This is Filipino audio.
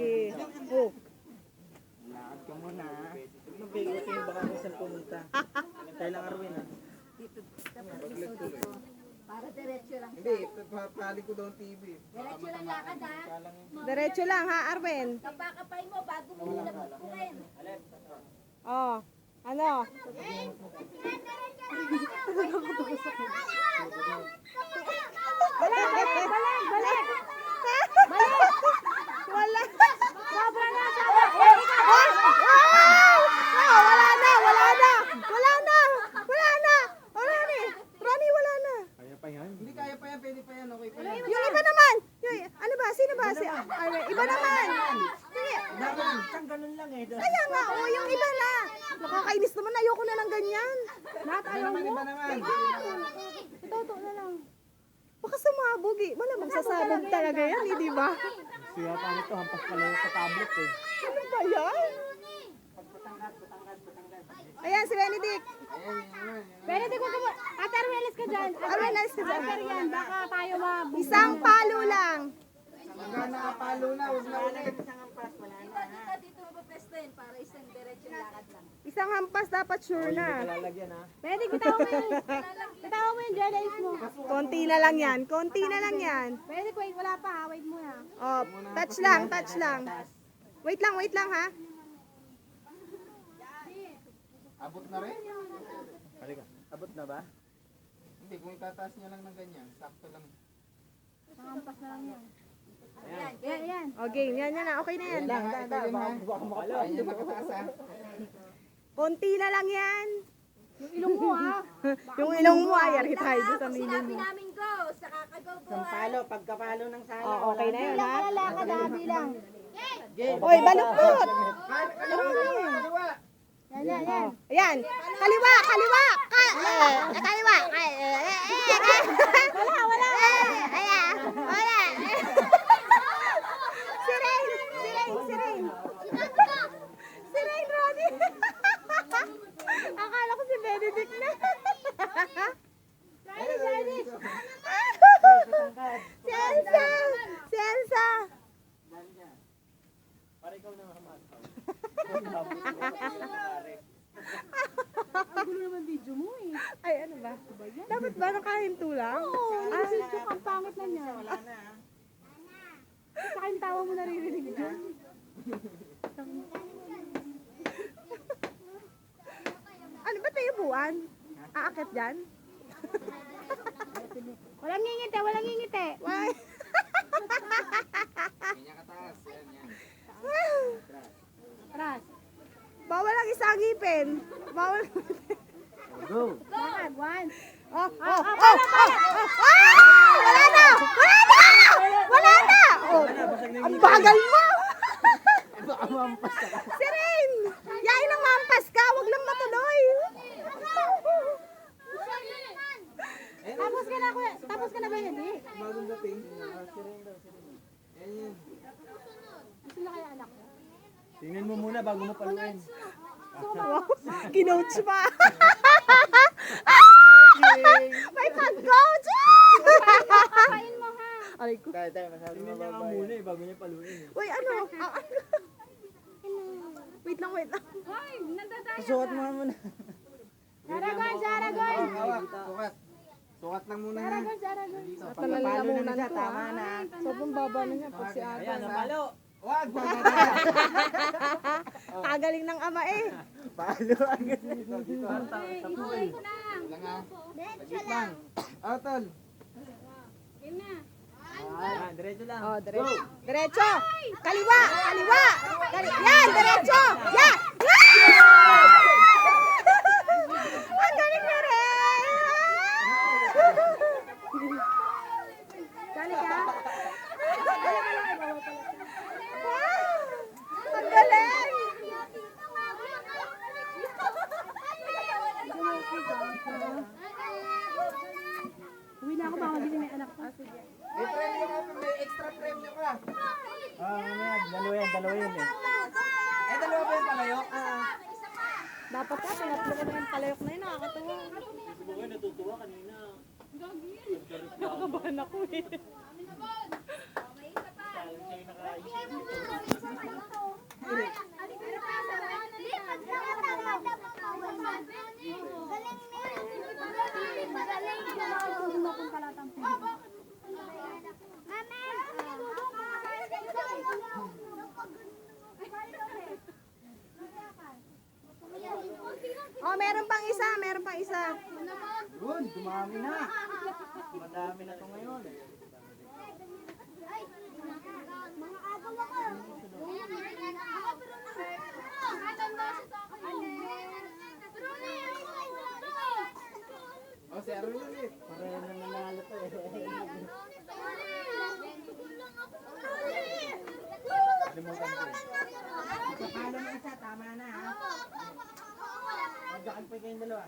sige. Oh. Lakad ka muna. Mabigot yung baka kung saan pumunta. Kailang Arwin ha. Para diretso lang. Hindi, papali ko daw ang TV. Diretso lang lakad ha. Diretso lang ha, Arwen. Kapakapay mo bago mo nilabot ko rin. Oh. Ano? Balik! Balik! Wala! Sobra na! Wala na! Wala na! Wala na! Wala na! Wala na eh! Ronnie, wala na! Kaya pa yan? Hindi kaya pa yan, pwede pa yan, okay pa yan. Yung iba naman! Yung, ano ba? Sino ba? Si, iba naman! Sige! Saan ganun lang eh. Kaya nga, oh, yung iba na! Nakakainis naman, ayoko na ng ganyan. Lahat ayaw mo. Iba naman. Ito na lang. Baka sumabog eh. Malamang sasabog talaga yan, eh, di ba? Siya pa nito, hampas pala yung sa tablet eh. Ano ba yan? Ayan, si Benedict. Benedict, huwag ka mo. Ate Arwelis ka dyan. Arwelis ka dyan. Ate yan, baka tayo Isang palo lang. Hanggang nakapalo na, huwag na ulit. dito mapapestuhin para isang diretso lakad lang. Isang hampas dapat sure na. Lalagyan ha. Benedict, bitawa mo yun. Bitawa mo yung journalist mo. Konti na lang yan. Konti na lang yan. Benedict, wait, wala pa ha. Wait mo ha. Oh, touch lang, touch lang. Wait lang ha. Abot na rin? Halika. Abot na ba? Hindi, kung itataas niya lang ng ganyan, sakto lang. Pangampas na lang yan. Ayan. Yan. Okay, yan na. Okay na yan. Baka makapalo. Ayan, nakataas ha. Konti na lang yan. Yung ilong mo ha. Yung ilong mo, ayari tayo sa Kung milin sinabi mo. namin go, saka ka-go-go ha. Palo, pagkapalo ng sala. Oh, okay na yun ha. Lakad ha, bilang. Oy, baluktot. Kaliwa! Yan. Ayan. Kaliwa. Kaliwa. Wala. Ayan. Wala. Si Rain, Ronnie. Akala ko si Benedict na. Si Elsa. Para ikaw na naman. Ang gulo naman video mo eh. Ay, ano ba? Dapat ba nakahinto lang? Oo, ang pangit na niya. Wala na ha. Saka yung tawa mo naririnig dyan. Ano ba tayo buwan? Aakit dyan? Walang ngingiti. Why? Ganyan kataas. Yan. Tras. Bawal ang isang ngipin. Bawal. Go! Lakad, one. Oh! Wala na! Oh, ang bagal mo! Baka mampas ka. Si Rain! Yain lang mampas ka, wag lang matuloy. Tapos ka na ba yan eh? Bagong dating. Sirin daw. Yan. Gusto na kaya anak ko? Tingnan mo muna bago mo paluin. Wow, kinoach pa. May pag-coach! Kain mo ha. Aray ko. Tayo, masabi mo niya nga muna eh, bago niya paluin eh. Uy, ano? Wait lang. Hoy, nandadaya Sukat mo nga muna. Jaragon. Sukat. Sukat lang muna ha. Jaragon. Pagkapalo na siya, tama na. Sobrang baba na niya pag si Aga. Ayan, napalo. Wag! Kagaling ng ama eh. Palo agad. Isuloy ko lang. Lang ha. Saglit lang. Tol. Game na. Diretso lang. Oh, diretso. Kaliwa. Yan, diretso. Yan. Ang galing na rin. Dali ka. Ang galing. Uwi na ako, baka magising may anak ko. May premyo ka, may extra premyo ka. Mamaya, dalawa yun eh. Dalawa ba yung palayok? Dapat ka, pinatlo ko na yung palayok na yun. Nakakatuwa. Siguro natutuwa kanina. Nakakabahan ako eh. meron pa isa. Yun, dumami na. Madami na to ngayon. Mga agaw ako. O, si Arwin ulit. Pareho na nanalo to eh. Palo na isa, tama na ha. Magdakan pa kayong dalawa.